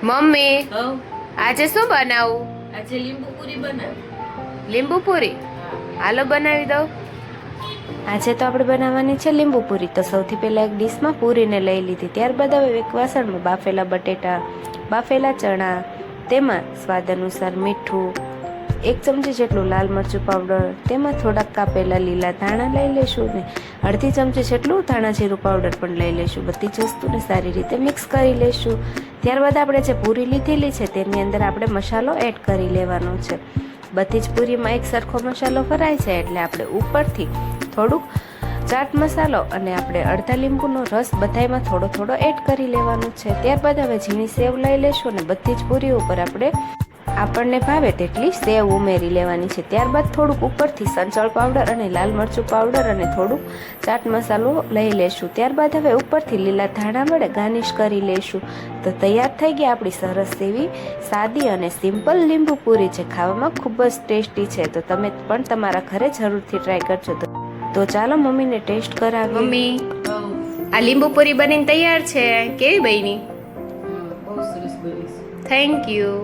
Mummy હવ આજે શું બનાવું? આજે લીંબુ પૂરી બનાવ. લીંબુ પૂરી? હાલો બનાવી દઉં. આજે તો આપણે બનાવવાની છે લીંબુ પૂરી. તો સૌથી પહેલાં એક ડીશમાં પૂરીને લઈ લીધી. ત્યારબાદ હવે એક વાસણમાં બાફેલા બટેટા, બાફેલા ચણા, તેમાં સ્વાદ અનુસાર મીઠું, 1 ચમચી જેટલું લાલ મરચું પાવડર, તેમાં થોડાક કાપેલા લીલા ધાણા લઈ લેશું ને અડધી ચમચી જેટલું ધાણા જીરું પાવડર પણ લઈ લેશું. બધી જ વસ્તુને સારી રીતે મિક્સ કરી લેશું. ત્યારબાદ આપણે જે પૂરી લીધેલી છે તેની અંદર આપણે મસાલો એડ કરી લેવાનો છે. બધી જ પૂરીમાં એક સરખો મસાલો ભરાય છે એટલે આપણે ઉપરથી થોડુંક ચાટ મસાલો અને આપણે અડધા લીંબુનો રસ બધાયમાં થોડો થોડો એડ કરી લેવાનો છે. ત્યારબાદ હવે ઝીણી સેવ લઈ લેશું અને બધી જ પૂરી ઉપર આપણને ભાવે તેટલી સેવ ઉમેરી લેવાની છે. ત્યારબાદ થોડુંક ઉપરથી સંચળ પાવડર અને લાલ મરચું પાવડર અને થોડુંક ચાટ મસાલો લઈ લેશું. ત્યારબાદ હવે ઉપરથી લીલા ધાણા વડે ગાર્નિશ કરી લેશું. તો તૈયાર થઈ ગઈ આપણી સરસ એવી સાદી અને સિમ્પલ લીંબુ પૂરી છે. ખાવામાં ખૂબ જ ટેસ્ટી છે. તો તમે પણ તમારા ઘરે જરૂરથી ટ્રાય કરજો. તો ચાલો મમ્મીને ટેસ્ટ કરાવીએ. મમ્મી, હવ આ લીંબુ પૂરી બનીને તૈયાર છે. કેવી બની? બહુ સરસ બની છે. Thank you.